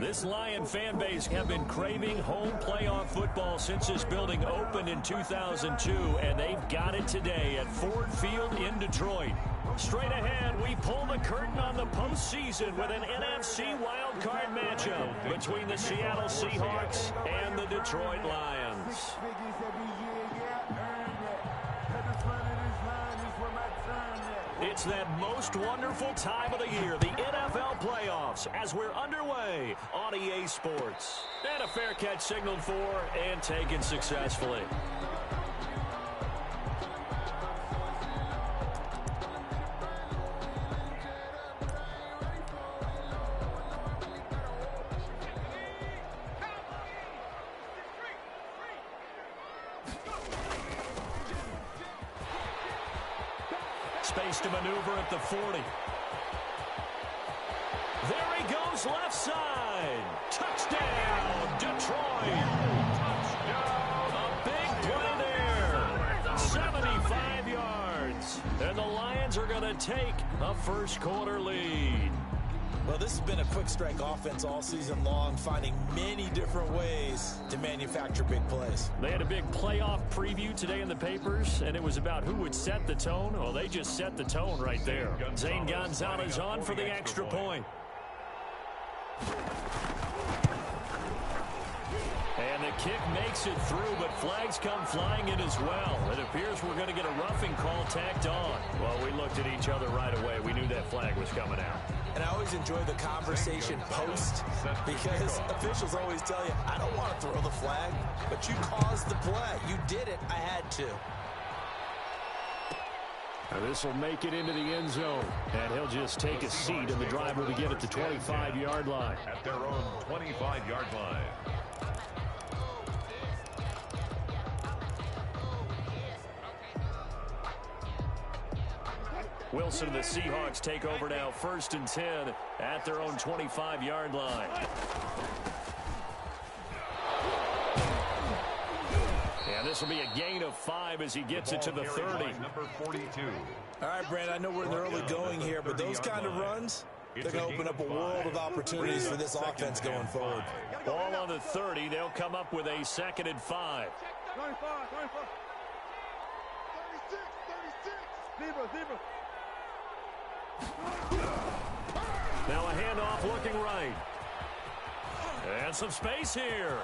This Lion fan base have been craving home playoff football since this building opened in 2002, and they've got it today at Ford Field in Detroit. Straight ahead, we pull the curtain on the postseason with an NFC wildcard matchup between the Seattle Seahawks and the Detroit Lions. It's that most wonderful time of the year, the NFL playoffs, as we're underway on EA Sports. And a fair catch signaled for and taken successfully. Space to maneuver at the 40. There he goes, left side. Touchdown, Detroit. A big play there. 75 yards. And the Lions are going to take a first quarter lead. Well, this has been a quick strike offense all season long, finding many different ways to manufacture big plays. They had a big playoff preview today in the papers, and it was about who would set the tone. Well, they just set the tone right there. Zane Gonzalez on for the extra point. And the kick makes it through, but flags come flying in as well. It appears we're going to get a roughing call tacked on. Well, we looked at each other right away. We knew that flag was coming out. And I always enjoy the conversation post because officials always tell you, I don't want to throw the flag, but you caused the play. You did it. I had to. Now this will make it into the end zone, and he'll just take a seat, and the drive will begin at the 25-yard line. At their own 25-yard line. Wilson and the Seahawks take over now, 1st and 10 at their own 25-yard line. And this will be a gain of 5 as he gets it to the 30. Number 42. All right, Brand, I know we're in the early going here, but those kind of runs, they're going to open up a world of opportunities for this offense going forward. Ball on the 30. They'll come up with a 2nd and 5. 25. 36. Zebra. Now a handoff looking right. And some space here.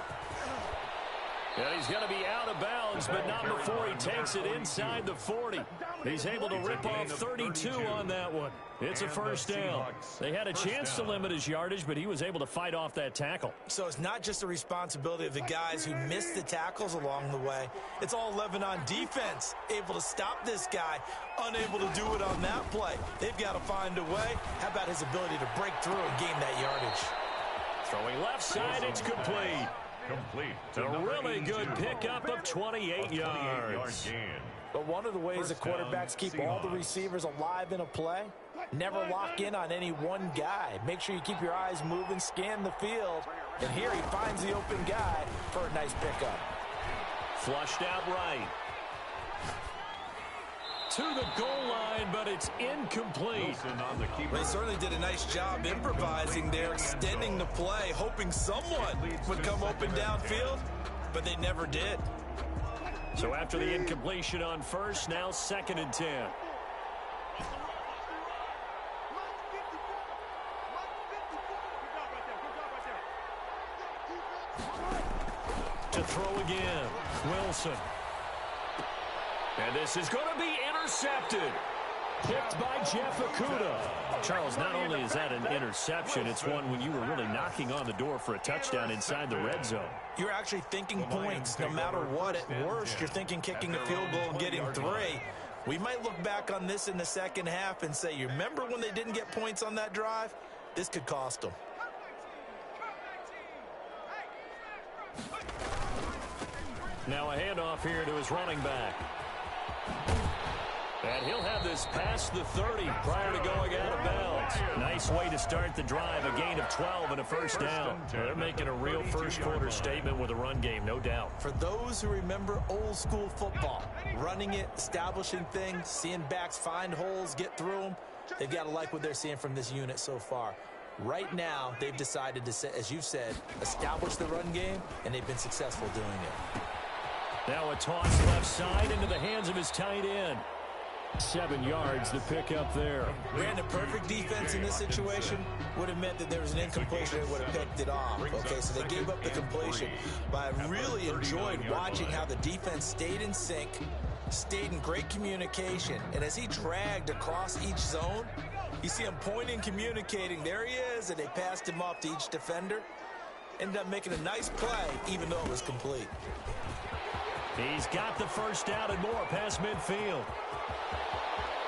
And he's going to be out of bounds, but not before he takes it inside the 40. He's able to rip off 32 on that one. It's a first down. They had a chance to limit his yardage, but he was able to fight off that tackle. So it's not just the responsibility of the guys who missed the tackles along the way. It's all 11 on defense, able to stop this guy, unable to do it on that play. They've got to find a way. How about his ability to break through and gain that yardage? Throwing left side, it's complete. A really good pickup of 28 yards. But one of the ways the quarterbacks keep all the receivers alive in a play, never lock in on any one guy. Make sure you keep your eyes moving, scan the field. And here he finds the open guy for a nice pickup. Flushed out right. To the goal line, but it's incomplete. They certainly did a nice job improvising there, extending the play, hoping someone would come open downfield, but they never did. So after the incompletion on first, now 2nd and 10. To throw again, Wilson. And this is going to be intercepted. Picked by Jeff Okudah. Charles, not only is that an interception, it's one when you were really knocking on the door for a touchdown inside the red zone. You're actually thinking points. No matter what, at worst, you're thinking kicking a field goal and getting 3. We might look back on this in the second half and say, you remember when they didn't get points on that drive? This could cost them. Now a handoff here to his running back. And he'll have this past the 30 prior to going out of bounds. Nice way to start the drive, a gain of 12 and a first down. They're making a real first quarter statement with a run game, no doubt. For those who remember old school football, running it, establishing things, seeing backs find holes, get through them, they've got to like what they're seeing from this unit so far. Right now, they've decided to, as you've said, establish the run game, and they've been successful doing it. Now a toss left side into the hands of his tight end. 7 yards to pick up there. Brandon, perfect defense in this situation would have meant that there was an incompletion and would have picked it off. Okay, so they gave up the completion. But I really enjoyed watching how the defense stayed in sync, stayed in great communication, and as he dragged across each zone, you see him pointing, communicating. There he is, and they passed him off to each defender. Ended up making a nice play, even though it was complete. He's got the first down and more past midfield.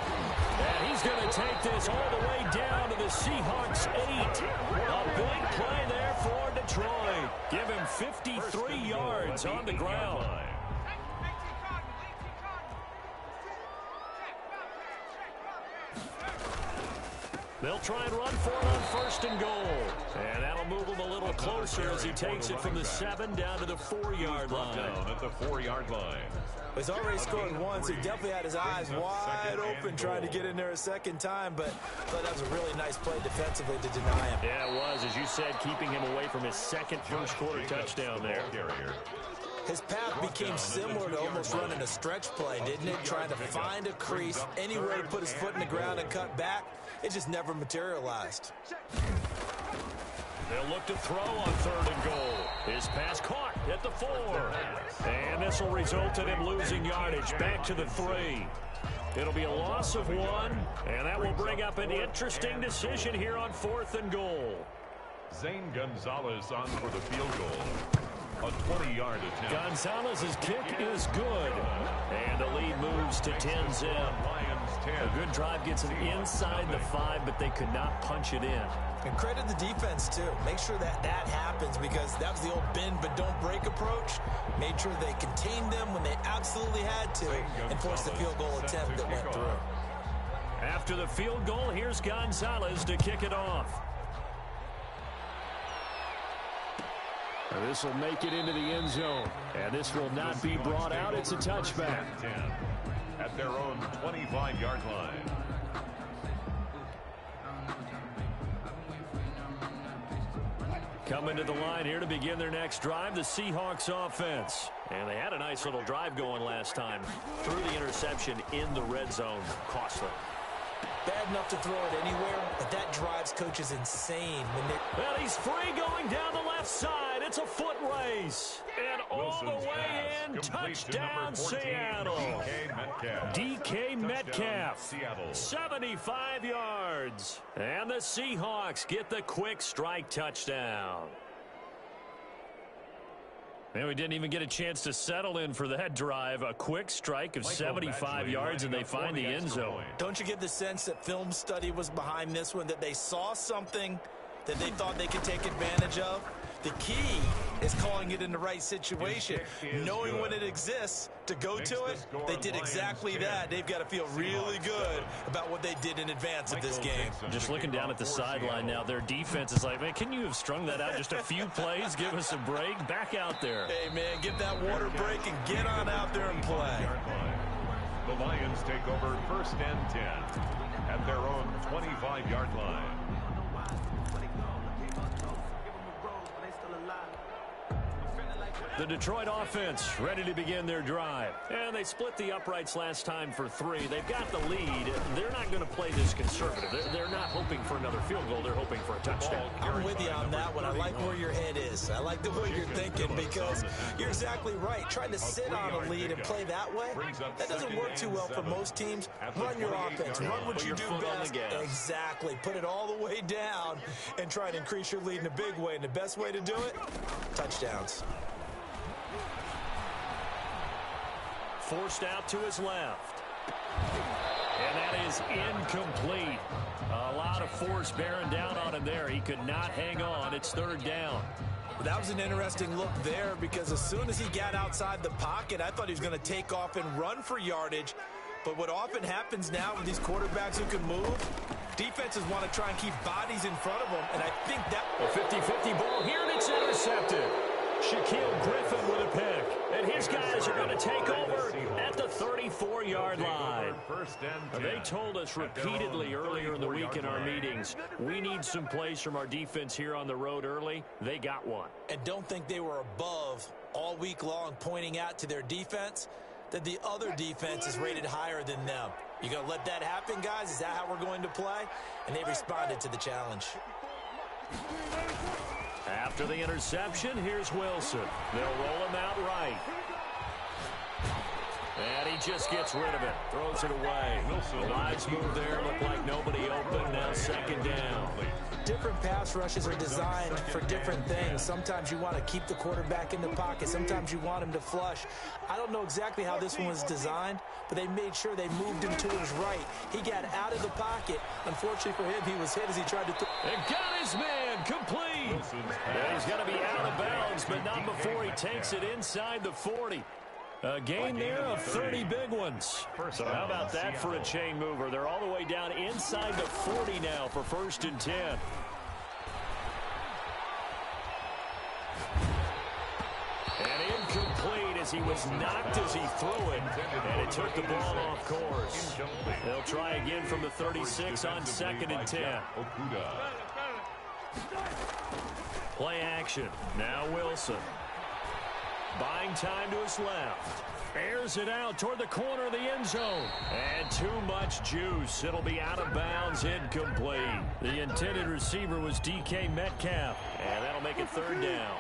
And he's going to take this all the way down to the Seahawks 8. A big play there for Detroit. Give him 53 yards on the ground. They'll try and run for it on 1st and goal. And that'll move him a little closer as he takes it from the 7 down to the 4-yard line. Down at the 4-yard line. He's already scored once. He definitely had his eyes wide open trying to get in there a second time, but I thought that was a really nice play defensively to deny him. Yeah, it was. As you said, keeping him away from his second first-quarter touchdown there. His path became similar to almost running a stretch play, didn't it? Trying to find a crease, anywhere to put his foot in the ground and cut back. It just never materialized. They'll look to throw on 3rd and goal. His pass caught at the 4. And this will result in him losing yardage back to the 3. It'll be a loss of 1, and that will bring up an interesting decision here on 4th and goal. Zane Gonzalez on for the field goal. A 20-yard attempt. Gonzalez's kick is good. And the lead moves to 10-zip. A good drive gets them inside the 5, but they could not punch it in. And credit the defense, too. Make sure that happens, because that was the old bend but don't break approach. Made sure they contained them when they absolutely had to and forced the field goal attempt that went through. After the field goal, here's Gonzalez to kick it off. And this will make it into the end zone. And this will not be brought out. It's a touchback. 10 at their own 25-yard line. Coming to the line here to begin their next drive, the Seahawks offense. And they had a nice little drive going last time. Threw the interception in the red zone. Costly. Bad enough to throw it anywhere, but that drives coaches insane. Well, he's free going down the left side. It's a foot race. And all the way in, touchdown Seattle. DK Metcalf, 75 yards. And the Seahawks get the quick strike touchdown. And we didn't even get a chance to settle in for that drive. A quick strike of 75 yards, and they find the end zone. Don't you get the sense that film study was behind this one, that they saw something that they thought they could take advantage of? The key is calling it in the right situation, knowing when it exists to go to it. They did exactly that. They've got to feel really good about what they did in advance of this game. Just looking down at the sideline now, their defense is like, man, can you have strung that out just a few plays? Give us a break. Back out there. Hey, man, get that water break and get on out there and play. The Lions take over 1st and 10 at their own 25-yard line. The Detroit offense ready to begin their drive. And they split the uprights last time for 3. They've got the lead. They're not going to play this conservative. They're not hoping for another field goal. They're hoping for a touchdown. I'm with you on that one. I like where your head is. I like the way you're thinking, because you're exactly right. Trying to sit on a lead and play that way, that doesn't work too well for most teams. Run your offense. Run what you do best. Exactly. Put it all the way down and try to increase your lead in a big way. And the best way to do it, touchdowns. Forced out to his left. And that is incomplete. A lot of force bearing down on him there. He could not hang on. It's 3rd down. That was an interesting look there, because as soon as he got outside the pocket, I thought he was going to take off and run for yardage. But what often happens now with these quarterbacks who can move, defenses want to try and keep bodies in front of them, and I think that... A 50-50 ball here, and it's intercepted. Shaquille Griffin with a pick. And his guys are going to take over at the 34-yard line. They told us repeatedly earlier in the week in our meetings, we need some plays from our defense here on the road early. They got one. And don't think they were above all week long pointing out to their defense that the other defense is rated higher than them. You going to let that happen, guys? Is that how we're going to play? And they responded to the challenge. After the interception, here's Wilson. They'll roll him out right. And he just gets rid of it. Throws it away. Nice move there. Looked like nobody open. Now second down. Different pass rushes are designed for different things. Sometimes you want to keep the quarterback in the pocket. Sometimes you want him to flush. I don't know exactly how this one was designed, but they made sure they moved him to his right. He got out of the pocket. Unfortunately for him, he was hit as he tried to throw. And got his man complete. And he's going to be out of bounds, but not before he takes it inside the 40. A gain there of 30 big ones. So how about that for a chain mover? They're all the way down inside the 40 now for 1st and 10. And incomplete as he was knocked as he threw it. And it took the ball off course. They'll try again from the 36 on 2nd and 10. Play action. Now Wilson. Buying time to his left. Airs it out toward the corner of the end zone. And too much juice. It'll be out of bounds, incomplete. The intended receiver was DK Metcalf. And that'll make it 3rd down.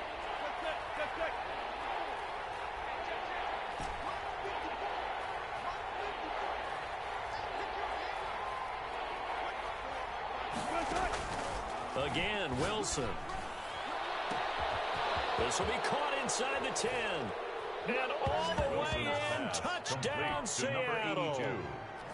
Again, Wilson. This will be caught inside the 10. And all the way in. Touchdown, Seattle.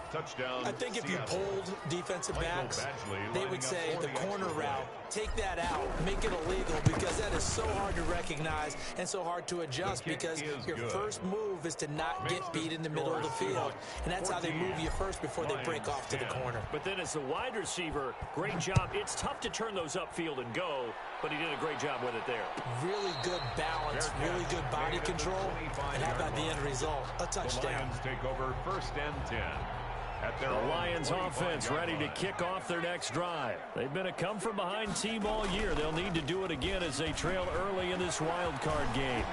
Touchdown. I think if you polled defensive backs, they would say the corner route, take that out, make it illegal, because that is so hard to recognize and so hard to adjust, because your first move is to not get beat in the middle of the field. And that's how they move you first before they break off to the corner. But then as the wide receiver, great job. It's tough to turn those upfield and go, but he did a great job with it there. Really good balance, really good body control. And how about the end result? A touchdown. Lions take over 1st and 10. The Lions offense ready to kick off their next drive. They've been a come-from-behind team all year. They'll need to do it again as they trail early in this wild card game.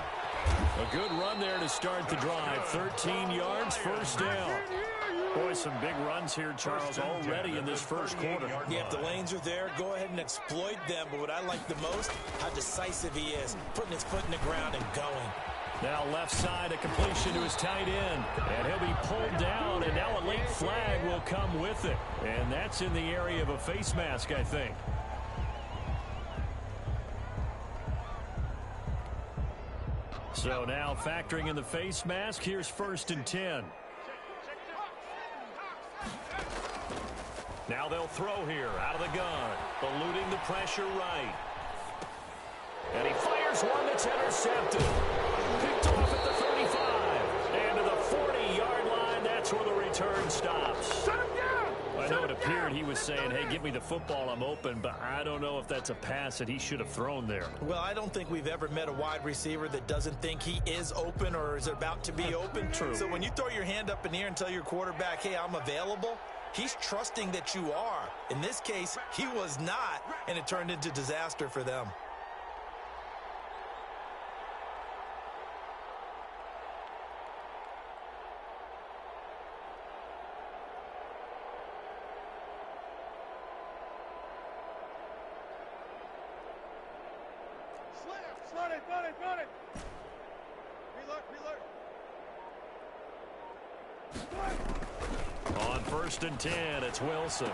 A good run there to start the drive. 13 yards, 1st down. Boy, some big runs here, Charles, already in this 1st quarter. Yeah, if the lanes are there, go ahead and exploit them. But what I like the most, how decisive he is, putting his foot in the ground and going. Now left side, a completion to his tight end. And he'll be pulled down, and now a late flag will come with it. And that's in the area of a face mask, I think. So now factoring in the face mask, here's 1st and 10. Now they'll throw here out of the gun, eluding the pressure right. And he fires one that's intercepted. Picked off at the 35. And to the 40-yard line, that's where the return stops. I know it appeared he was saying, hey, give me the football, I'm open, but I don't know if that's a pass that he should have thrown there. Well, I don't think we've ever met a wide receiver that doesn't think he is open or is about to be open. True. So when you throw your hand up in the air and tell your quarterback, hey, I'm available, he's trusting that you are. In this case, he was not, and it turned into disaster for them. Got it. Reload. On 1st and 10, it's Wilson.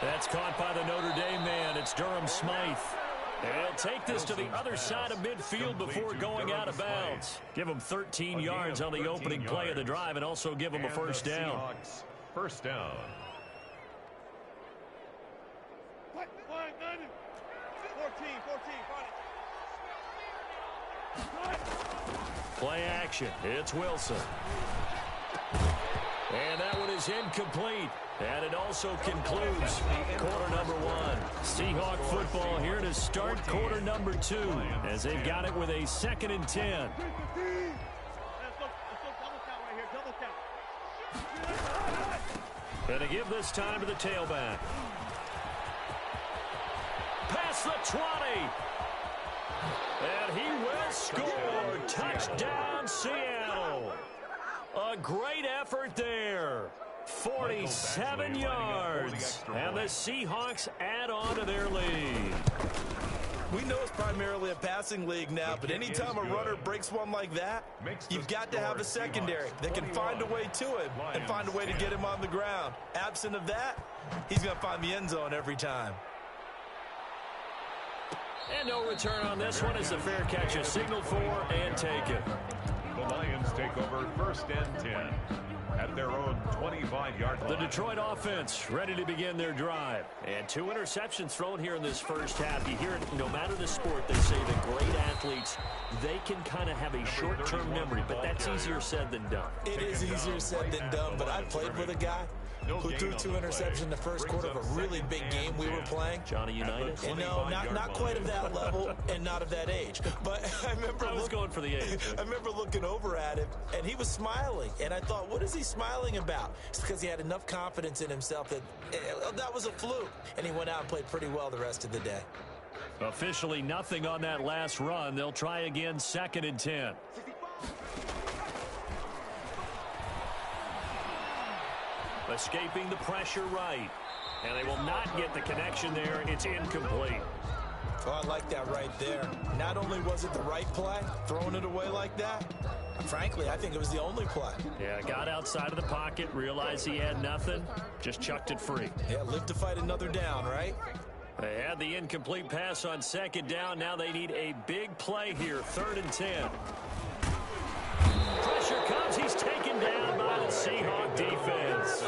That's caught by the Notre Dame man. It's Durham Smythe. And he'll take this to the other side of midfield before going out of bounds. Give him 13 yards on the opening play of the drive and also give him a 1st down. 1st down. 14. Play action. It's Wilson. And that one is incomplete. And it also concludes quarter number one. Seahawk football here to start quarter number two as they've got it with a 2nd and 10. Let's go double count right here, double count. Going to give this time to the tailback. Past the 20. And he will score. Touchdown, Seattle. A great effort there. 47 yards. And the Seahawks add on to their lead. We know it's primarily a passing league now, but anytime a runner breaks one like that, you've got to have a secondary that can find a way to him and find a way to get him on the ground. Absent of that, he's going to find the end zone every time. And no return on this one as the fair catch is signaled for and taken. The Lions take over 1st and 10 at their own 25-yard line. The Detroit offense ready to begin their drive. And 2 interceptions thrown here in this first half. You hear it no matter the sport, they say the great athletes, they can kind of have a short-term memory, but that's easier said than done. It is easier said than done, but I played with a guy who threw 2 interceptions in the first quarter of a really big game we were playing. Johnny Unitas? And no, not quite of that level and not of that age. But I was going for the age. I remember looking over at him, and he was smiling. And I thought, what is he smiling about? It's because he had enough confidence in himself that that was a fluke. And he went out and played pretty well the rest of the day. Officially nothing on that last run. They'll try again 2nd and 10. Escaping the pressure right. And they will not get the connection there. It's incomplete. Oh, I like that right there. Not only was it the right play, throwing it away like that, frankly, I think it was the only play. Yeah, got outside of the pocket, realized he had nothing, just chucked it free. Yeah, live to fight another down, right? They had the incomplete pass on 2nd down. Now they need a big play here, 3rd and 10. Pressure comes. He's taken down by the Seahawk defense.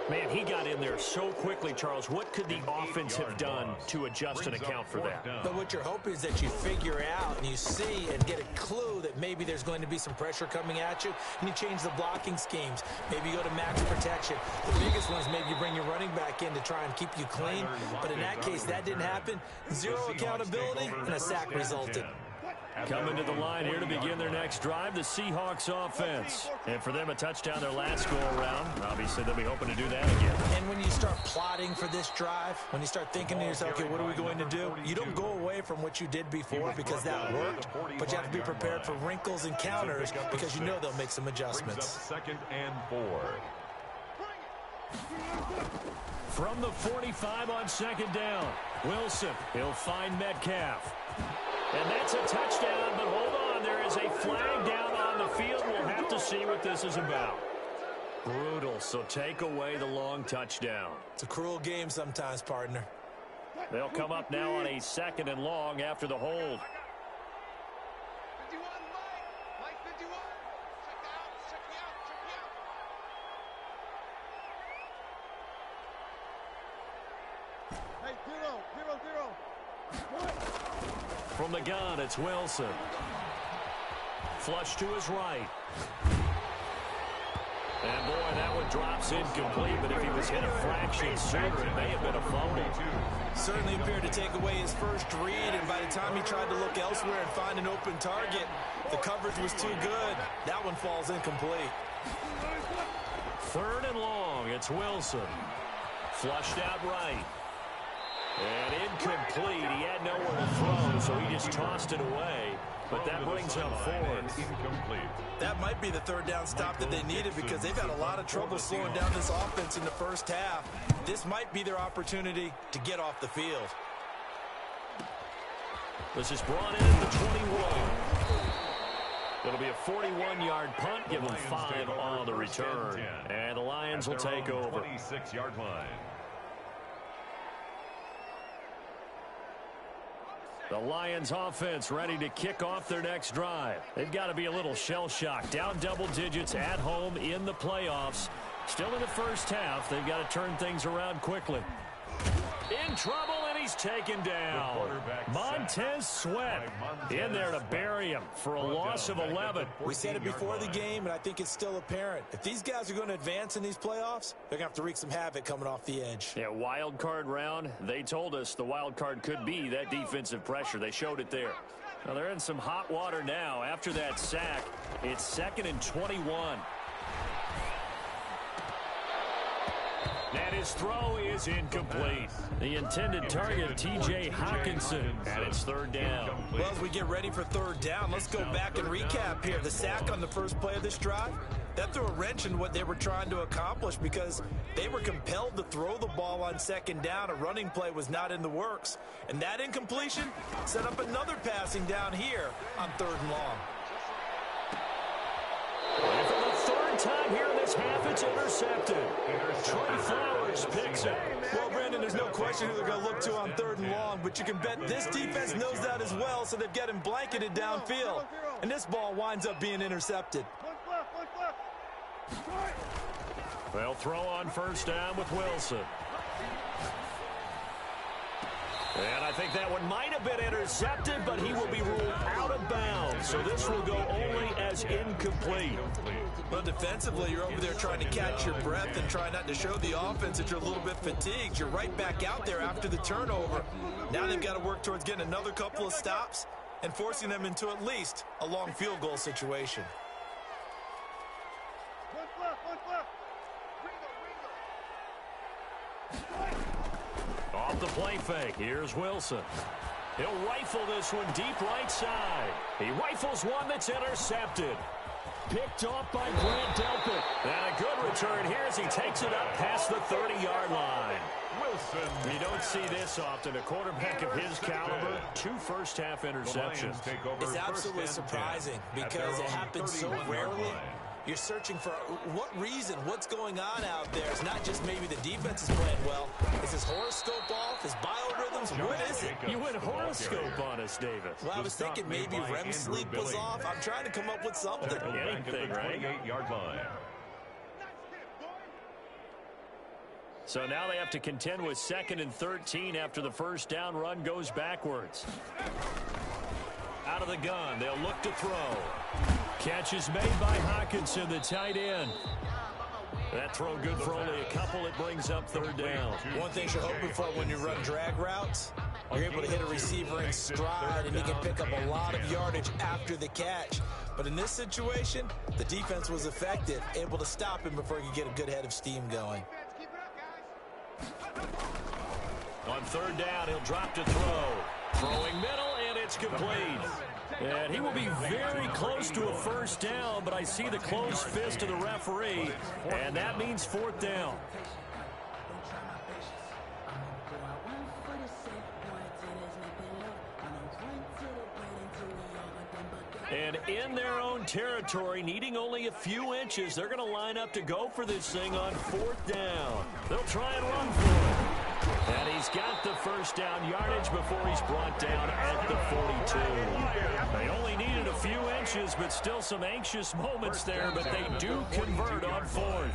Man, he got in there so quickly, Charles. What could the offense have done to adjust and account for that? But what you're hoping is that you figure out and you see and get a clue that maybe there's going to be some pressure coming at you, and you change the blocking schemes. Maybe you go to max protection. The biggest one is maybe you bring your running back in to try and keep you clean. But in that case, that didn't happen. 0 accountability, and a sack resulted. Coming to the line here to begin their next drive, the Seahawks offense. And for them, a touchdown their last go-around. Obviously, they'll be hoping to do that again. And when you start plotting for this drive, when you start thinking to yourself, okay, what are we going to do? You don't go away from what you did before because that worked, but you have to be prepared for wrinkles and counters because you know they'll make some adjustments. 2nd and 4. From the 45 on 2nd down, Wilson, he'll find Metcalf. And that's a touchdown, but hold on, there is a flag down on the field. We'll have to see what this is about. Brutal, so take away the long touchdown. It's a cruel game sometimes, partner. They'll come up now on a 2nd and long after the hold. 51, Mike 51. Check me out. Hey, 0. From the gun, it's Wilson. Flush to his right. And boy, that one drops incomplete, but if he was hit a fraction sooner, it may have been a fumble. Certainly appeared to take away his first read, and by the time he tried to look elsewhere and find an open target, the coverage was too good. That one falls incomplete. 3rd and long, it's Wilson. Flushed out right. And incomplete. He had nowhere to throw, so he just tossed it away. But that brings up 4th. Incomplete. That might be the 3rd down stop that they needed because they've had a lot of trouble slowing down this offense in the first half. This might be their opportunity to get off the field. This is brought in at the 21. It'll be a 41-yard punt. Give them 5 on the return. And the Lions will take over. 26-yard line. The Lions offense ready to kick off their next drive. They've got to be a little shell-shocked. Down double digits at home in the playoffs. Still in the first half. They've got to turn things around quickly. In trouble, and he's taken down. Montez Sweat in there to bury him for a loss of 11. We said it before the game, and I think it's still apparent. If these guys are going to advance in these playoffs, they're going to have to wreak some havoc coming off the edge. Yeah, wild card round. They told us the wild card could be that defensive pressure. They showed it there. Now they're in some hot water now. After that sack, it's 2nd and 21. And his throw is incomplete. The intended target, T.J. Hawkinson, and it's 3rd down. Well, as we get ready for 3rd down, let's go back and recap here. The sack on the first play of this drive, that threw a wrench in what they were trying to accomplish because they were compelled to throw the ball on 2nd down. A running play was not in the works. And that incompletion set up another passing down here on 3rd and long. And for the 3rd time here in this half, it's intercepted. Trey Flowers picks it. Well, Brandon, there's no question who they're going to look to on 3rd and long, but you can bet this defense knows that as well, so they've got him blanketed downfield. And this ball winds up being intercepted. They'll throw on 1st down with Wilson. And I think that one might have been intercepted, but he will be ruled out of bounds. So this will go only as incomplete. Well, defensively, you're over there trying to catch your breath and try not to show the offense that you're a little bit fatigued. You're right back out there after the turnover. Now they've got to work towards getting another couple of stops and forcing them into at least a long field goal situation. Off the play fake, here's Wilson. He'll rifle this one deep right side. He rifles one that's intercepted. Picked off by Grant Delpit. And a good return here as he takes it up past the 30-yard line. Wilson. You don't see this often. A quarterback of his caliber, 2 first-half interceptions. It's absolutely surprising because it happens so rarely. You're searching for what reason, what's going on out there. It's not just maybe the defense is playing well. Is his horoscope off? His biorhythms? What is it? You went horoscope on us, Davis. Well, I was thinking maybe REM sleep was off. I'm trying to come up with something. Anything, right? 28-yard line. So now they have to contend with 2nd and 13 after the 1st down run goes backwards. Out of the gun, they'll look to throw. Catch is made by Hawkinson, the tight end. That throw good for only a couple. It brings up 3rd down. One thing you're hoping for when you run drag routes, you're able to hit a receiver in stride, and you can pick up a lot of yardage after the catch. But in this situation, the defense was effective, able to stop him before he could get a good head of steam going. On 3rd down, he'll drop to throw. Throwing middle, and it's complete. And he will be very close to a 1st down, but I see the closed fist of the referee, and that means 4th down. And in their own territory, needing only a few inches, they're going to line up to go for this thing on 4th down. They'll try and run for it. And he's got the 1st down yardage before he's brought down at the 42. They only needed a few inches, but still some anxious moments there, but they do convert on 4th.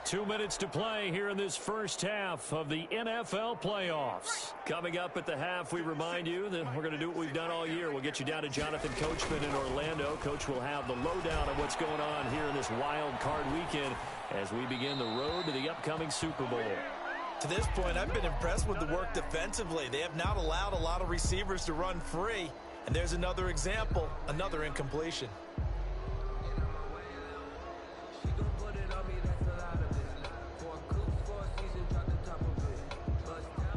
2 minutes to play here in this 1st half of the NFL playoffs. Coming up at the half, we remind you that we're going to do what we've done all year. We'll get you down to Jonathan Coachman in Orlando. Coach will have the lowdown of what's going on here in this wild card weekend as we begin the road to the upcoming Super Bowl. To this point, I've been impressed with the work defensively. They have not allowed a lot of receivers to run free. And there's another example, another incompletion.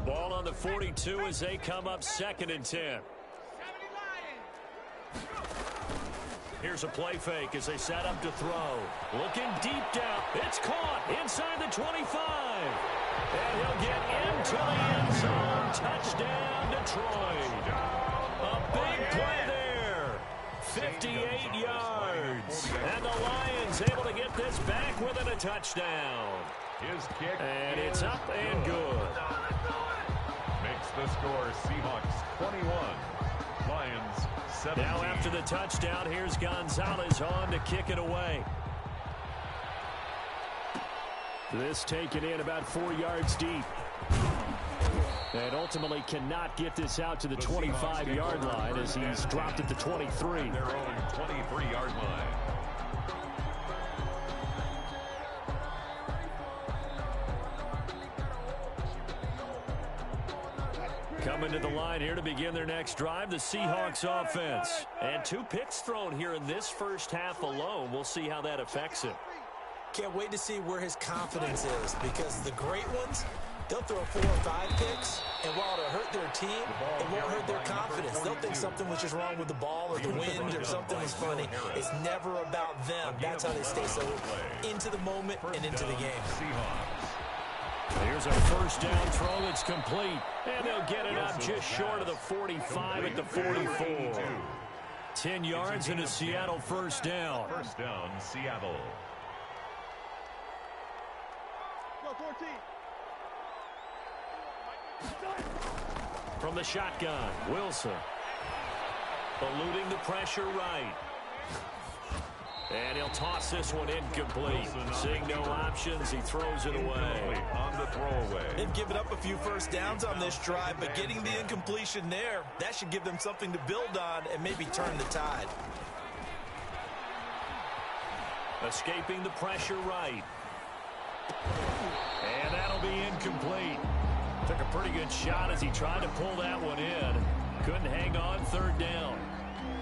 Ball on the 42 as they come up 2nd and 10. Here's a play fake as they set up to throw. Looking deep down. It's caught inside the 25. And he'll get into the end zone. Touchdown, Detroit. A big play there. 58 yards. And the Lions able to get this back within a touchdown. His kick. And it's up and good. Makes the score Seahawks 21. Lions 17. Now after the touchdown, here's Gonzalez on to kick it away. This taken in about 4 yards deep. And ultimately cannot get this out to the 25-yard line as he's dropped at the 23. Their own 23-yard line. Coming to the line here to begin their next drive, the Seahawks offense. And 2 picks thrown here in this first half alone. We'll see how that affects him. Can't wait to see where his confidence is, because the great ones, they'll throw 4 or 5 picks, and while it'll hurt their team, it won't hurt their confidence. They'll think something was just wrong with the ball or the wind or something was funny. It's never about them. That's how they stay so into the moment and into the game. Here's a first down throw that's complete, and they'll get it up just short of the 45 at the 44. 10 yards and a Seattle first down. First down, Seattle. Go 14. From the shotgun, Wilson. Eluding the pressure right. And he'll toss this one incomplete. Seeing no options, he throws it away. On the throwaway. They've given up a few first downs on this drive, but getting the incompletion there, that should give them something to build on and maybe turn the tide. Escaping the pressure right. And that'll be incomplete. Took a pretty good shot as he tried to pull that one in. Couldn't hang on, third down.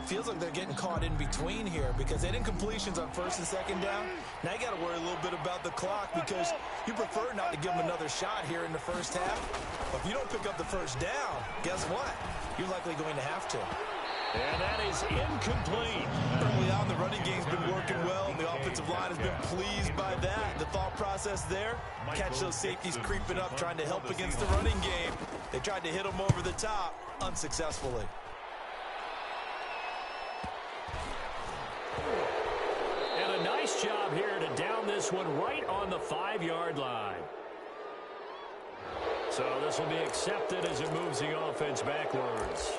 Feels like they're getting caught in between here because they didn't completions on first and second down. Now you got to worry a little bit about the clock because you prefer not to give them another shot here in the first half. But if you don't pick up the first down, guess what? You're likely going to have to. And that is incomplete. Early on, the running game's been working well, and the offensive line has been pleased by that. The thought process there, catch those safeties creeping up, trying to help against the running game. They tried to hit them over the top, unsuccessfully. And a nice job here to down this one right on the 5-yard line. So this will be accepted as it moves the offense backwards.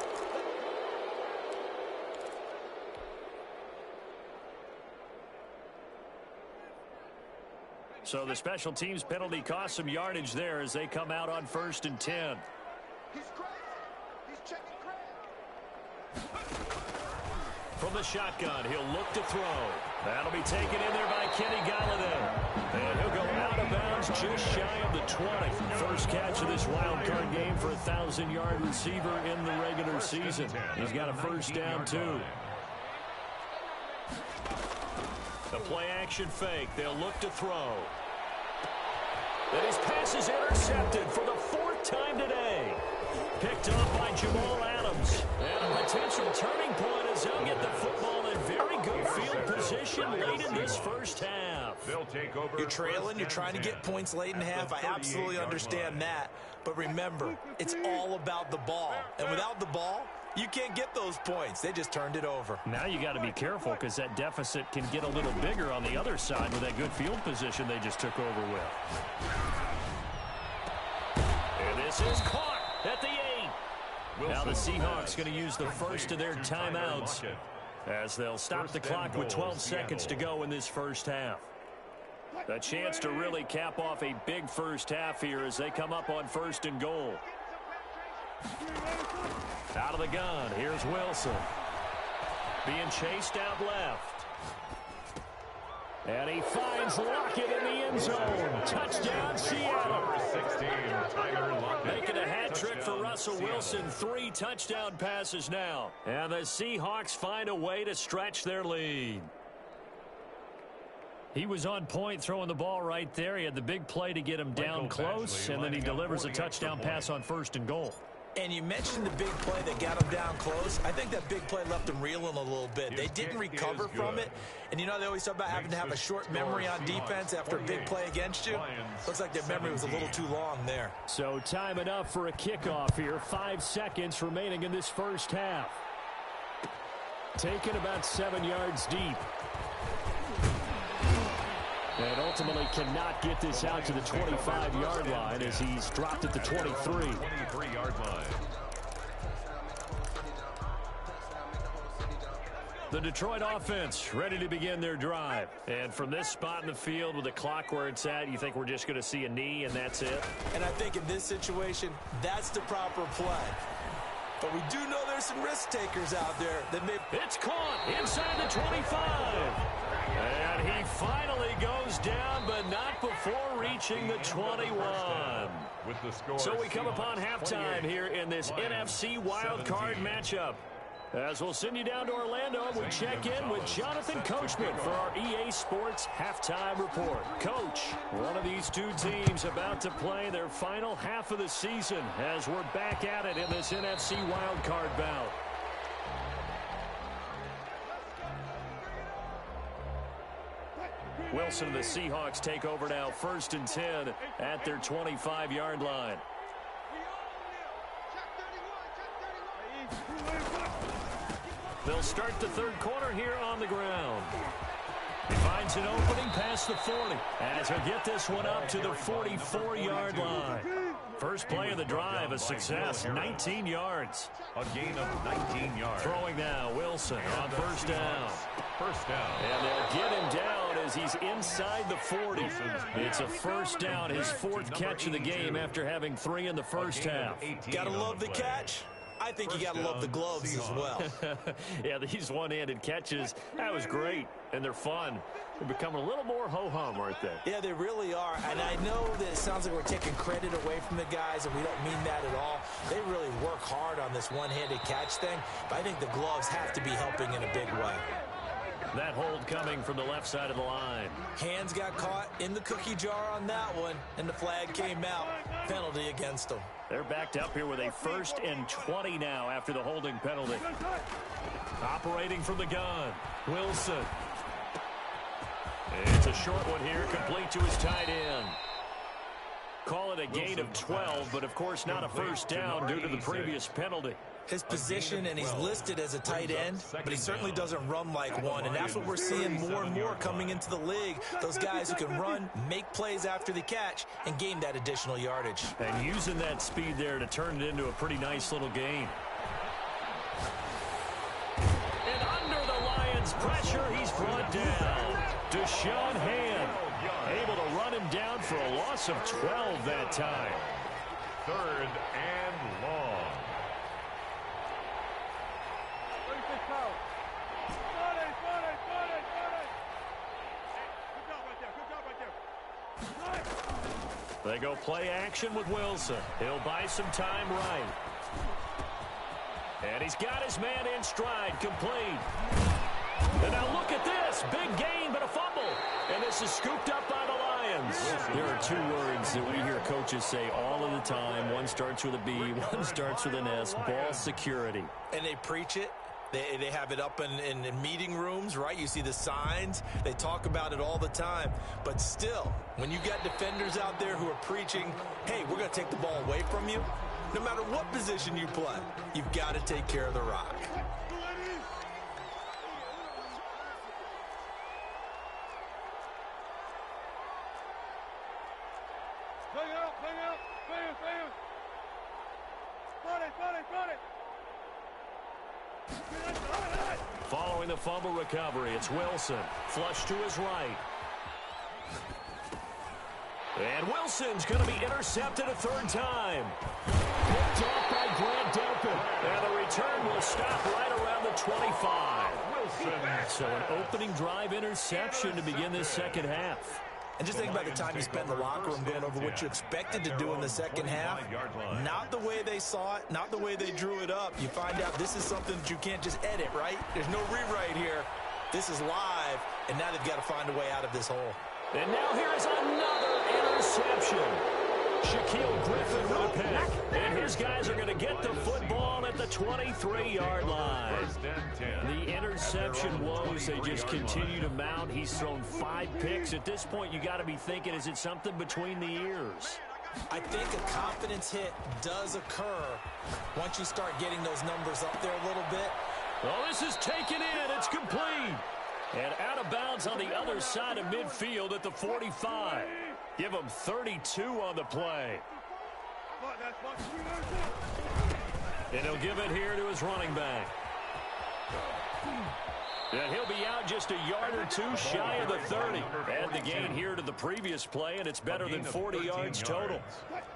So the special teams penalty cost some yardage there as they come out on 1st and 10. He's crazy. He's checking crazy. From the shotgun, he'll look to throw. That'll be taken in there by Kenny Galladay. And he'll go out of bounds just shy of the 20. First catch of this wild card game for a 1,000-yard receiver in the regular season. He's got a first down, too. The play-action fake. They'll look to throw. And his pass is intercepted for the 4th time today. Picked up by Jamal Adams. And a potential turning point as they'll get the football in very good field position late in this first half. They'll take over. You're trailing. You're trying to get points late in half. I absolutely understand that. But remember, it's all about the ball. And without the ball, you can't get those points. They just turned it over. Now you got to be careful because that deficit can get a little bigger on the other side with that good field position they just took over with. And this is caught at the 8. Now the Seahawks going to use the first of their timeouts as they'll stop the clock with 12 seconds to go in this first half. A chance to really cap off a big first half here as they come up on 1st and goal. Out of the gun, here's Wilson. Being chased out left. And he finds Lockett in the end zone. Touchdown, Seattle. Number 16, Tyler Lockett. Making a hat trick for Russell Wilson. 3 touchdown passes now. And the Seahawks find a way to stretch their lead. He was on point throwing the ball right there. He had the big play to get him down close, and then he delivers a touchdown pass on 1st and goal. And you mentioned the big play that got him down close. I think that big play left him reeling a little bit. They didn't recover from it. And you know they always talk about having to have a short memory on defense after a big play against you. Looks like their memory was a little too long there. So time enough for a kickoff here. 5 seconds remaining in this first half. Taken about 7 yards deep. And ultimately cannot get this out to the 25-yard line as he's dropped at the 23. 23-yard line. The Detroit offense ready to begin their drive. And from this spot in the field with the clock where it's at, you think we're just going to see a knee and that's it? And I think in this situation, that's the proper play. But we do know there's some risk takers out there that may... It's caught inside the 25. And he finally goes down, but not before reaching the 21. With the score, So we come upon halftime here in this NFC wildcard matchup. As we'll send you down to Orlando, we check in with Jonathan Coachman for our EA Sports Halftime Report. Coach, one of these two teams about to play their final half of the season as we're back at it in this NFC wildcard bout. Wilson and the Seahawks take over now, 1st and 10 at their 25-yard line. They'll start the third quarter here on the ground. He finds an opening past the 40 as he'll get this one up to the 44-yard line. First play of the drive, a success, 19 yards. A gain of 19 yards. Throwing now, Wilson on first down. First down. And they'll get him down as he's inside the 40. It's a first down, his 4th catch of the game after having 3 in the first half. Gotta love the catch. I think you got to love the gloves as well. Yeah, these one-handed catches, that was great, and they're fun. They're becoming a little more ho-hum, aren't they? Yeah, they really are, and I know that it sounds like we're taking credit away from the guys, and we don't mean that at all. They really work hard on this one-handed catch thing, but I think the gloves have to be helping in a big way. That hold coming from the left side of the line. Hands got caught in the cookie jar on that one, and the flag came out. Penalty against them. They're backed up here with a 1st and 20 now after the holding penalty. Operating from the gun, Wilson. It's a short one here, complete to his tight end. Call it a gain of 12, but of course not a first down due to the previous penalty. His position, and he's listed as a tight end, but he certainly doesn't run like one, and that's what we're seeing more and more coming into the league. Those guys who can run, make plays after the catch, and gain that additional yardage. And using that speed there to turn it into a pretty nice little gain. And under the Lions' pressure, he's brought down. Deshaun Hand able to run him down for a loss of 12 that time. 3rd and long. They go play action with Wilson. He'll buy some time right. And he's got his man in stride, complete. And now look at this. Big gain, but a fumble. And this is scooped up by the Lions. There are 2 words that we hear coaches say all of the time. One starts with a B, one starts with an S. Ball security. And they preach it. They have it up in meeting rooms, right? You see the signs. They talk about it all the time. But still, when you got defenders out there who are preaching, hey, we're going to take the ball away from you, no matter what position you play, you've got to take care of the rock. Bang out, bam. Got it. Following the fumble recovery, it's Wilson. Flush to his right. And Wilson's going to be intercepted a 3rd time. Picked off by Grant Delpit. And the return will stop right around the 25. Wilson. So an opening drive interception to begin this second half. And just think about the time you spent in the locker room going over what you expected to do in the second half. Not the way they saw it, not the way they drew it up. You find out this is something that you can't just edit, right? There's no rewrite here. This is live, and now they've got to find a way out of this hole. And now here is another interception. Shaquille Griffin with a pick. And his guys are going to get the football at the 23-yard line. The interception woes, they just continue to mount. He's thrown 5 picks. At this point, you got to be thinking, is it something between the ears? I think a confidence hit does occur once you start getting those numbers up there a little bit. Well, this is taken in. It's complete. And out of bounds on the other side of midfield at the 45. Give him 32 on the play. And he'll give it here to his running back. And he'll be out just a yard or two shy of the 30. Add the gain here to the previous play, and it's better than 40 yards total.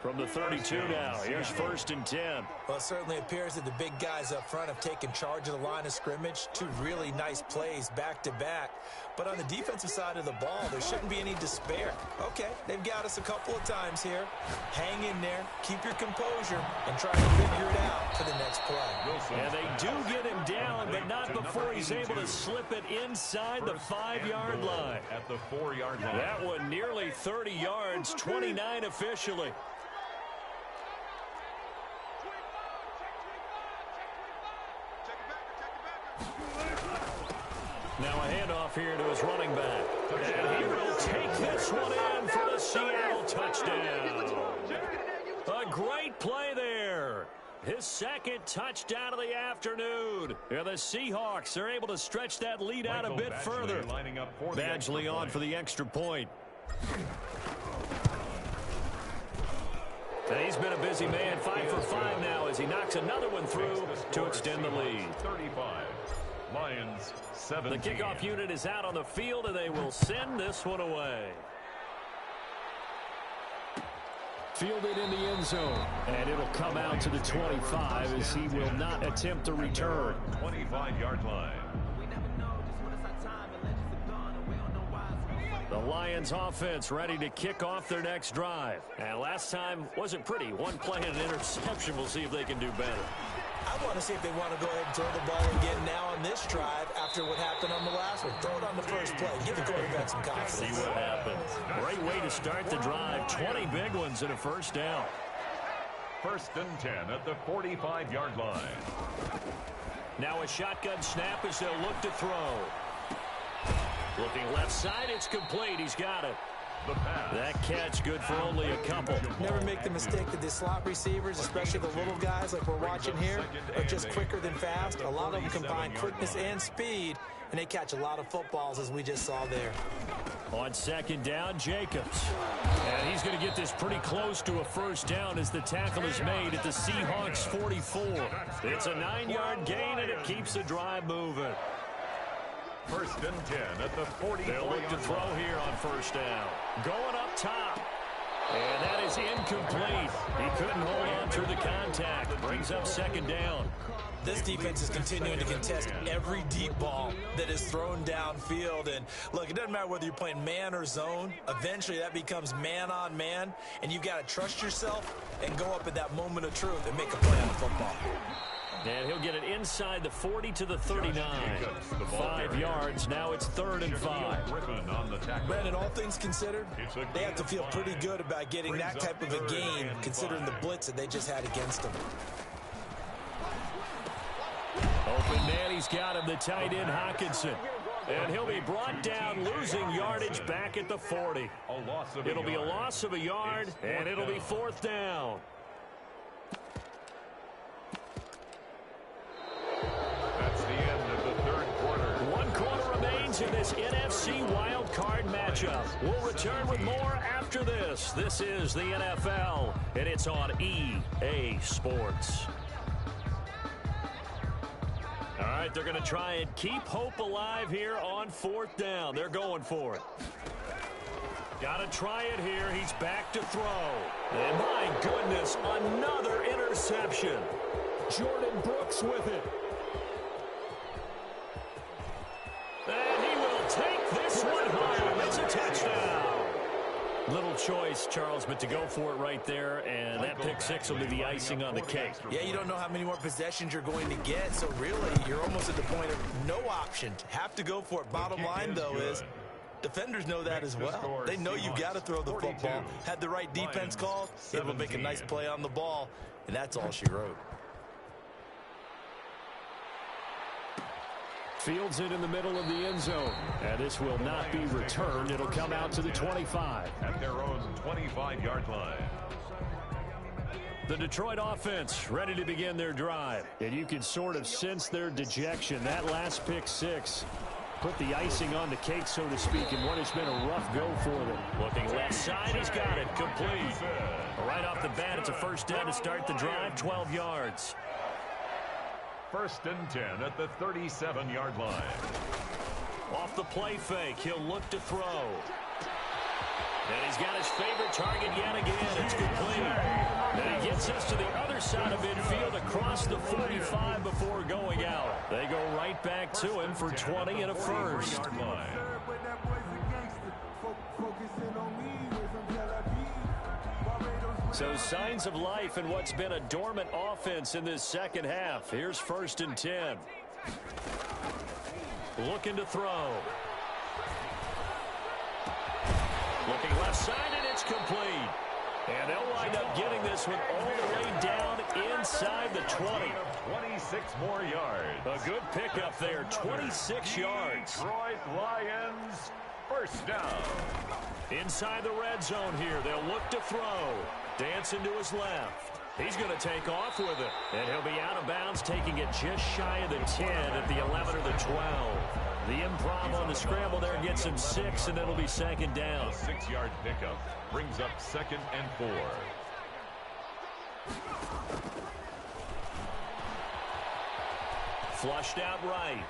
From the 32 now, here's 1st and 10. Well, it certainly appears that the big guys up front have taken charge of the line of scrimmage. 2 really nice plays back-to-back. But on the defensive side of the ball, there shouldn't be any despair. Okay, they've got us a couple of times here. Hang in there, keep your composure, and try to figure it out for the next play. And they do get him down, but not before he's able to slip it inside the 5-yard line. At the 4-yard line. That one nearly 30 yards, 29 officially. Now a handoff here to his running back. And he will take this one in for the Seattle touchdown. A great play there. His 2nd touchdown of the afternoon. And the Seahawks are able to stretch that lead out a bit further. Badgley on for the extra point. And he's been a busy man, 5 for 5 now as he knocks another one through to extend the lead. 35. Lions 17. The kickoff unit is out on the field, and they will send this one away. Fielded in the end zone. And it'll come out to the 25 as he will not attempt to return. 25-yard line. The Lions offense ready to kick off their next drive. And last time wasn't pretty. One play and an interception. We'll see if they can do better. I want to see if they want to go ahead and throw the ball again now on this drive after what happened on the last one. Throw it on the first play. Give the quarterback some confidence. See what happens. Great way to start the drive. 20 big ones and a first down. 1st and 10 at the 45-yard line. Now a shotgun snap as they'll look to throw. Looking left side, it's complete. He's got it. The pass. That catch good for only a couple. Never make the mistake that the slot receivers, especially the little guys like we're watching here, are just quicker than fast. A lot of them combine quickness and speed, and they catch a lot of footballs as we just saw there. On 2nd down, Jacobs. And he's going to get this pretty close to a first down as the tackle is made at the Seahawks 44. It's a 9-yard gain, and it keeps the drive moving. 1st and 10 at the 40. They'll look to throw here on first down. Going up top. And that is incomplete. He couldn't hold on through the contact. Brings up 2nd down. This defense is continuing to contest every deep ball that is thrown downfield. And look, it doesn't matter whether you're playing man or zone. Eventually that becomes man on man. And you've got to trust yourself and go up at that moment of truth and make a play on the football. And he'll get it inside the 40 to the 39. 5 yards. Now it's 3rd and 5. Brandon, all things considered, they have to feel pretty good about getting that type of a gain considering the blitz that they just had against them. Open man, he's got him, the tight end Hawkinson. And he'll be brought down, losing yardage back at the 40. It'll be a loss of a yard, and it'll be 4th down. That's the end of the 3rd quarter. 1 quarter remains in this NFC wildcard matchup. We'll return with more after this. This is the NFL, and it's on EA Sports. All right, they're going to try and keep hope alive here on 4th down. They're going for it. Got to try it here. He's back to throw. And my goodness, another interception. Jordan Brooks with it. And he will take this one home. It's a touchdown. Little choice, Charles, but to go for it right there, and that pick 6 will be the icing on the cake. Yeah, you don't know how many more possessions you're going to get, so really, you're almost at the point of no option. Have to go for it. Bottom line, though, is defenders know that as well. They know you've got to throw the football. Had the right defense called, able to make a nice play on the ball, and that's all she wrote. Fields it in the middle of the end zone. And this will not be returned. It'll come out to the 25. At their own 25-yard line. The Detroit offense ready to begin their drive. And you can sort of sense their dejection. That last pick 6 put the icing on the cake, so to speak, in what has been a rough go for them. Looking left side, he's got it. Complete. Right off the bat, it's a first down to start the drive, 12 yards. 1st and 10 at the 37-yard line. Off the play fake, he'll look to throw. And he's got his favorite target yet again. It's complete. And he gets us to the other side of midfield across the 45 before going out. They go right back to him for 20 and a first. So signs of life in what's been a dormant offense in this second half. Here's 1st and 10. Looking to throw. Looking left side, and it's complete. And they'll wind up getting this one all the way down inside the 20. 26 more yards. A good pickup there, 26 yards. Detroit Lions, first down. Inside the red zone here, they'll look to throw. Dancing to his left. He's going to take off with it. And he'll be out of bounds, taking it just shy of the 10 at the 11 or the 12. The improv on the scramble there gets him 6, and it'll be 2nd down. A 6-yard pickup brings up 2nd and 4. Flushed out right.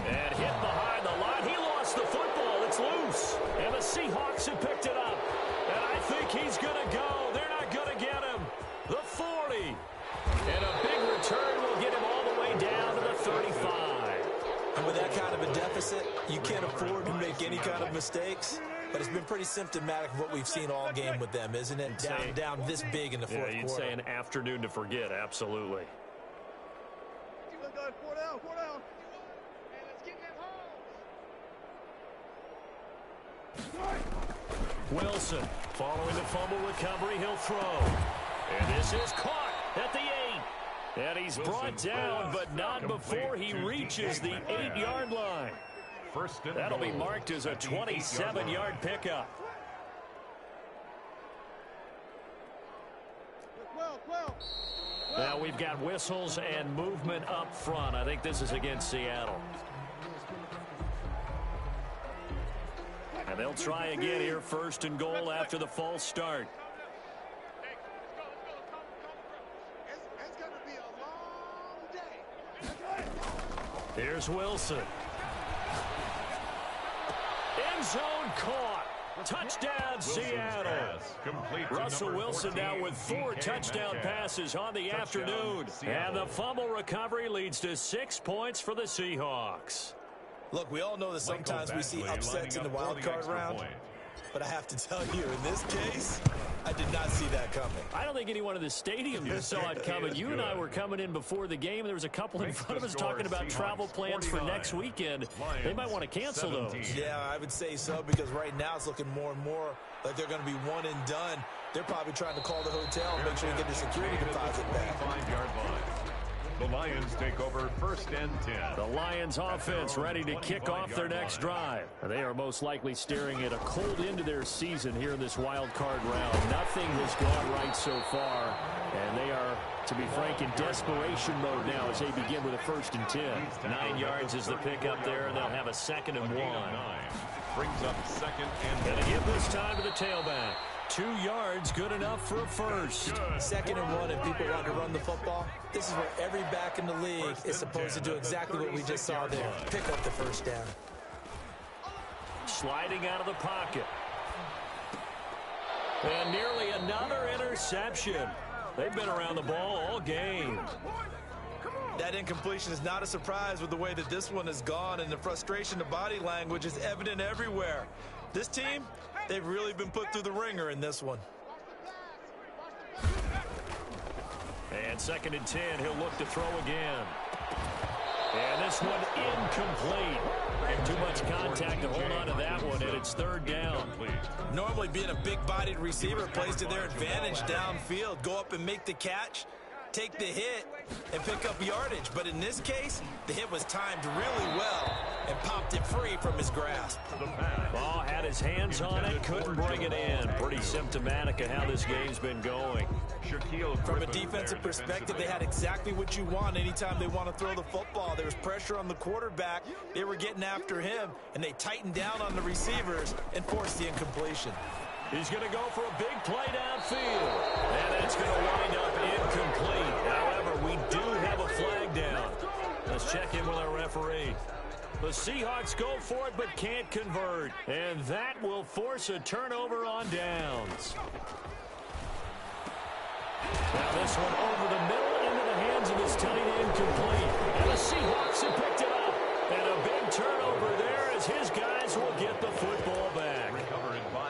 And hit behind the line. He lost the football. It's loose. And the Seahawks have picked it up. And I think he's going to go. They're not going to get him. The 40. And a big return will get him all the way down to the 35. And with that kind of a deficit, you can't afford to make any kind of mistakes. But it's been pretty symptomatic of what we've seen all game with them, isn't it? Down this big in the fourth quarter. You'd say an afternoon to forget, absolutely. Four down. And let's get that home. Wilson, following the fumble recovery, he'll throw. And this is caught at the 8. And he's brought down, but not before he reaches the 8-yard line. That'll be marked as a 27-yard pickup. Now we've got whistles and movement up front. I think this is against Seattle. And they'll try again here, 1st and goal after the false start. It's going to be a long day. Here's Wilson. End zone caught. Touchdown, Seattle. Russell Wilson now with 4 touchdown passes on the afternoon. And the fumble recovery leads to 6 points for the Seahawks. Look, we all know that sometimes we see upsets in the wild card round. But I have to tell you, in this case, I did not see that coming. I don't think anyone in the stadium saw it coming. You and I were coming in before the game, and there was a couple in front of us talking about travel plans for next weekend. They might want to cancel those. Yeah, I would say so, because right now it's looking more and more like they're going to be one and done. They're probably trying to call the hotel and make sure you get the security deposit back. 5-yard line. The Lions take over 1st and 10. The Lions offense ready to kick off their next drive. They are most likely staring at a cold end to their season here in this wild card round. Nothing has gone right so far, and they are, to be frank, in desperation mode now as they begin with a 1st and 10. 9 yards is the pickup there, and they'll have a 2nd and 1. Brings up 2nd and 1. And to give this time to the tailback. 2 yards, good enough for a first. 2nd and 1, and people want to run the football. This is where every back in the league is supposed to do exactly what we just saw there. Pick up the 1st down. Sliding out of the pocket. And nearly another interception. They've been around the ball all game. That incompletion is not a surprise with the way that this one has gone, and the frustration, the body language is evident everywhere. This team, they've really been put through the ringer in this one. And 2nd and 10, he'll look to throw again. And this one incomplete. Too much contact to hold on to that one, and it's 3rd down. Normally being a big-bodied receiver plays to their advantage downfield. Go up and make the catch, take the hit, and pick up yardage. But in this case, the hit was timed really well and popped it free from his grasp. Ball had his hands on it, couldn't bring it in. Pretty symptomatic of how this game's been going. From a defensive perspective, they had exactly what you want anytime they want to throw the football. There was pressure on the quarterback. They were getting after him, and they tightened down on the receivers and forced the incompletion. He's going to go for a big play downfield. And it's going to wind up incomplete. However, we do have a flag down. Let's check in with our referee. The Seahawks go for it but can't convert. And that will force a turnover on downs. Now this one over the middle into the hands of his tight end, complete. And the Seahawks have picked it up. And a big turnover there as his guys will get the football back.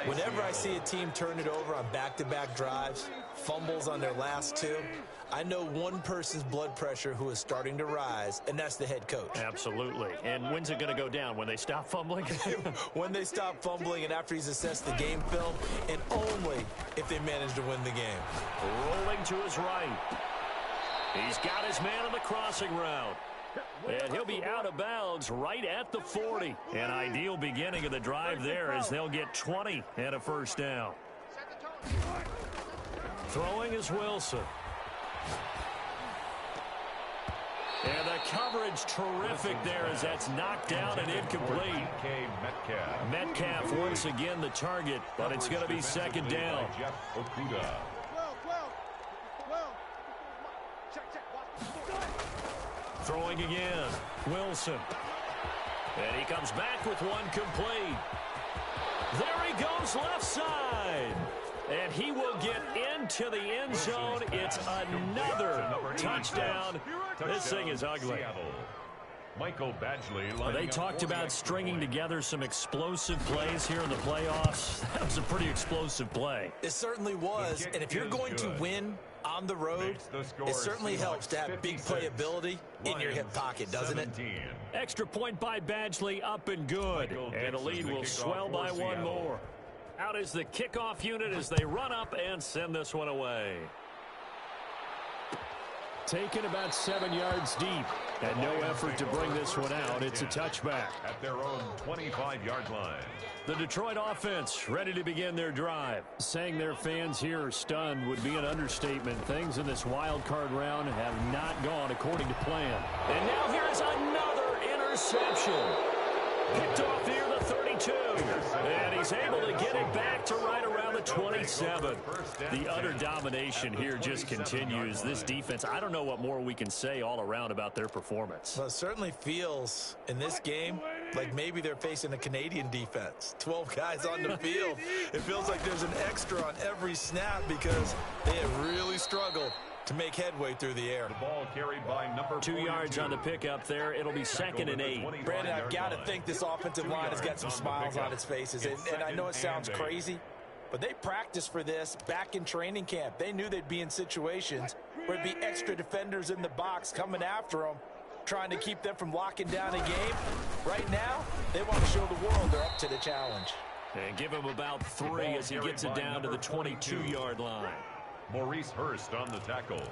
Whenever I see a team turn it over on back-to-back drives, fumbles on their last two, I know one person's blood pressure who is starting to rise, and that's the head coach. Absolutely. And when's it going to go down? When they stop fumbling? When they stop fumbling and after he's assessed the game film, and only if they manage to win the game. Rolling to his right. He's got his man on the crossing route. And he'll be out of bounds right at the 40. An ideal beginning of the drive there as they'll get 20 and a first down. Throwing is Wilson. And the coverage terrific there as that's knocked down and incomplete. Metcalf once again the target, but it's going to be second down. Throwing again, Wilson. And he comes back with one complete. There he goes left side. And he will get into the end zone. It's another touchdown. This thing is ugly. Michael Badgley. They talked about stringing together some explosive plays here in the playoffs. That was a pretty explosive play. It certainly was. And if you're going to win on the road, it certainly helps to have big playability in your hip pocket, doesn't it? Extra point by Badgley, up and good. And the lead will swell by one more. Out is the kickoff unit as they run up and send this one away. Taken about 7 yards deep. And no effort to bring this one out. It's a touchback. At their own 25-yard line. The Detroit offense ready to begin their drive. Saying their fans here are stunned would be an understatement. Things in this wild card round have not gone according to plan. And now here's another interception. Picked off near the 32. And he's able to get it back to right around the 27. The utter domination here just continues. This defense, I don't know what more we can say all around about their performance. Well, it certainly feels in this game like maybe they're facing a Canadian defense. 12 guys on the field. It feels like there's an extra on every snap because they have really struggled to make headway through the air. The ball carried by number 2 yards on the pickup there. It'll be second and 8. Brandon, I've got to think this offensive line has got some smiles on its faces. And I know it sounds crazy, but they practiced for this back in training camp. They knew they'd be in situations where it'd be extra defenders in the box coming after them, trying to keep them from locking down a game. Right now, they want to show the world they're up to the challenge. And give him about 3 as he gets it down to the 22-yard line. Maurice Hurst on the tackle.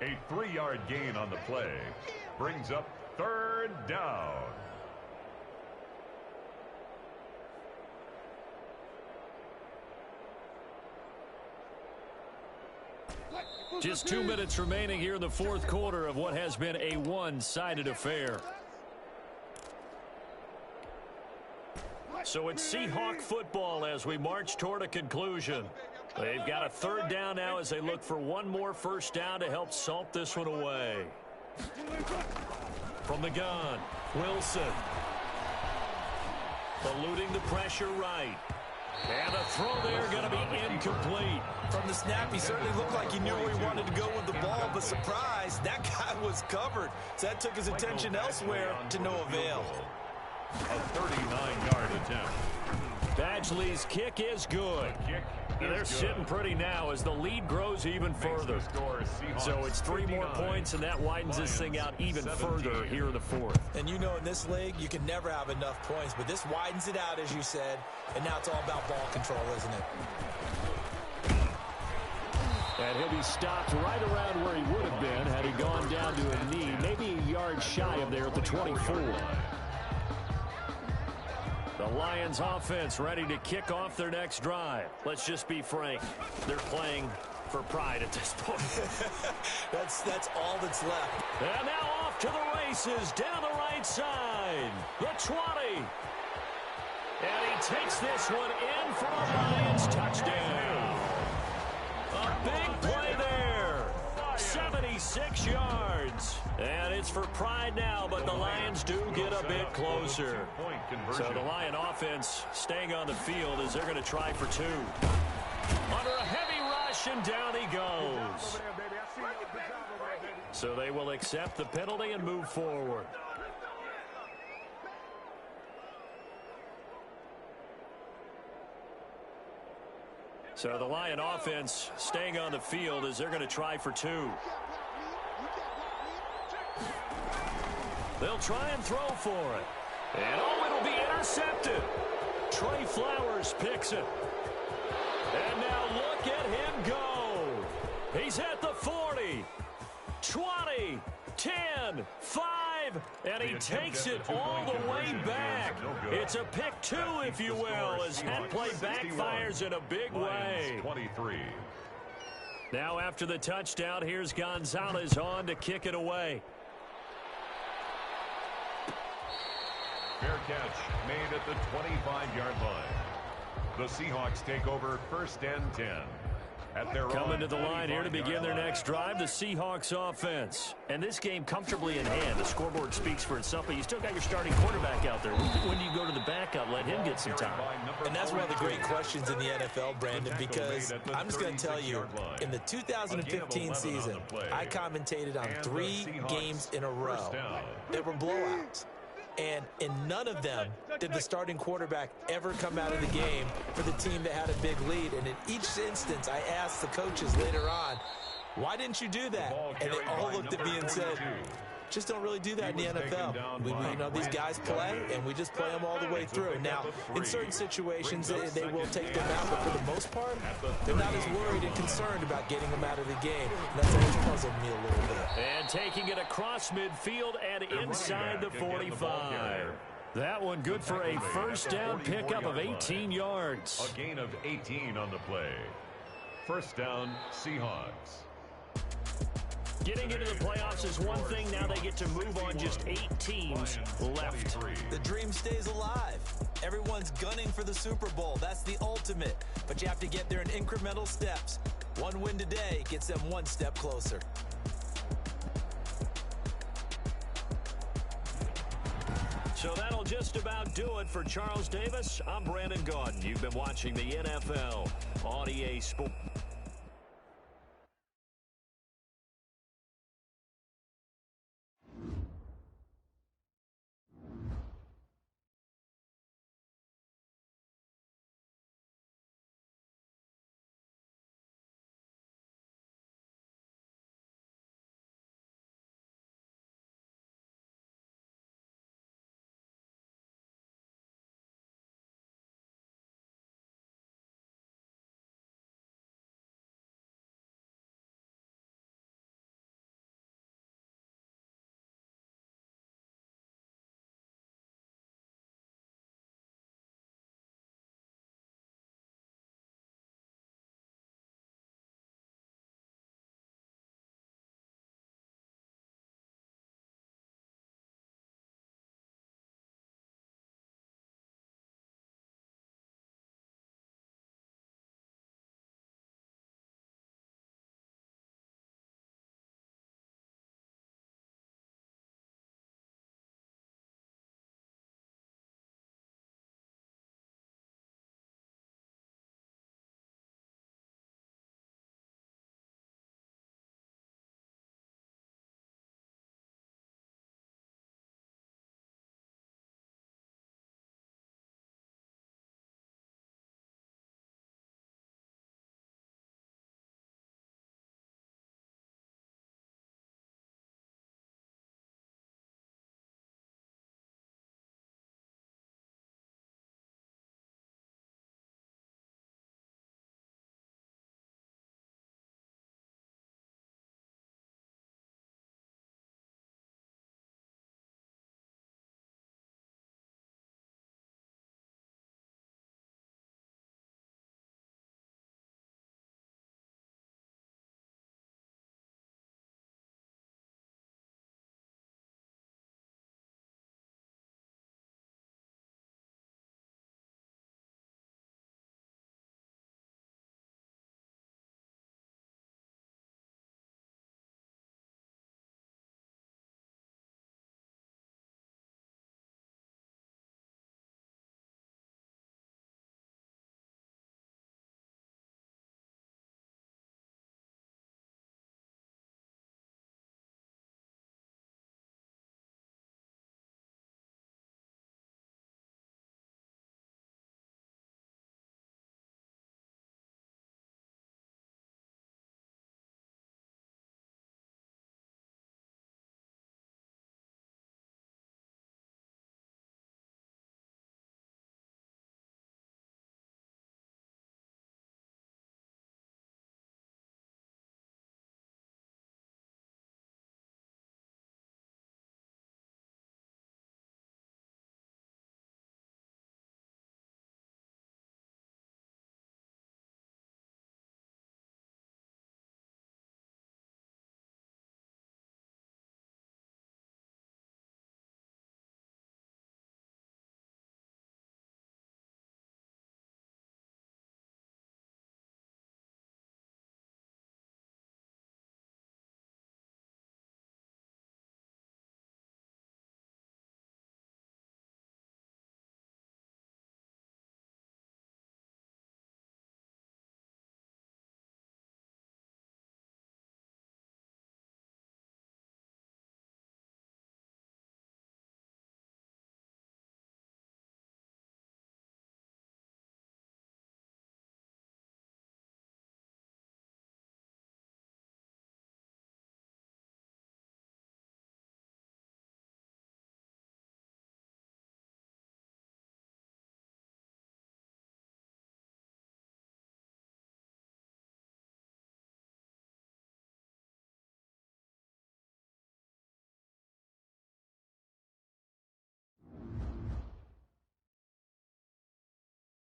A 3-yard gain on the play brings up third down. Just 2 minutes remaining here in the fourth quarter of what has been a one-sided affair. So it's Seahawk football as we march toward a conclusion. They've got a third down now as they look for one more first down to help salt this one away. From the gun, Wilson. Eluding the pressure right. And a throw there going to be incomplete. From the snap, he certainly looked like he knew where he wanted to go with the ball, but surprise, that guy was covered. So that took his attention elsewhere to no avail. A 39-yard attempt. Badgley's kick is good. And they're sitting pretty now as the lead grows even further. So it's 3 more points, and that widens this thing out even further here in the fourth. And you know in this league, you can never have enough points, but this widens it out, as you said, and now it's all about ball control, isn't it? And he'll be stopped right around where he would have been had he gone down to a knee, maybe a yard shy of there at the 24. The Lions offense ready to kick off their next drive. Let's just be frank. They're playing for pride at this point. That's all that's left. And now off to the races down the right side. The 20. And he takes this one in for a Lions touchdown. A big play there. 76 yards. And it's for pride now, but the Lions do get a bit closer. So the Lion offense staying on the field as they're going to try for two. Under a heavy rush, and down he goes. So they will accept the penalty and move forward. So the Lion offense staying on the field as they're going to try for two. They'll try and throw for it. And oh, it'll be intercepted. Trey Flowers picks it. And now look at him go. He's at the 40, 20, 10, 5, and he takes it all the way back. It's a pick two, if you will, as that play backfires in a big way. 23. Now after the touchdown, here's Gonzalez on to kick it away. Fair catch made at the 25-yard line. The Seahawks take over 1st and 10. Coming to the line here to begin their next drive, the Seahawks offense. And this game comfortably in hand. The scoreboard speaks for itself, but you still got your starting quarterback out there. When do you go to the backup, let him get some time? And that's one of the great questions in the NFL, Brandon, because I'm just going to tell you, in the 2015 season, I commentated on 3 games in a row. They were blowouts. And in none of them did the starting quarterback ever come out of the game for the team that had a big lead. And in each instance, I asked the coaches later on, why didn't you do that? And they all looked at me and said, just don't really do that in the NFL. You know, these guys play, and we just play them all the way through. Now, in certain situations, they will take them out, but for the most part, they're not as worried and concerned about getting them out of the game. And that's always puzzled me a little bit. And taking it across midfield and inside the 45. That one good for a first down pickup of 18 yards. A gain of 18 on the play. First down, Seahawks. Getting into the playoffs is one thing. Now they get to move on. Just 8 teams left. The dream stays alive. Everyone's gunning for the Super Bowl. That's the ultimate. But you have to get there in incremental steps. One win today gets them one step closer. So that'll just about do it for Charles Davis. I'm Brandon Gaudin. You've been watching the NFL on EA Sports.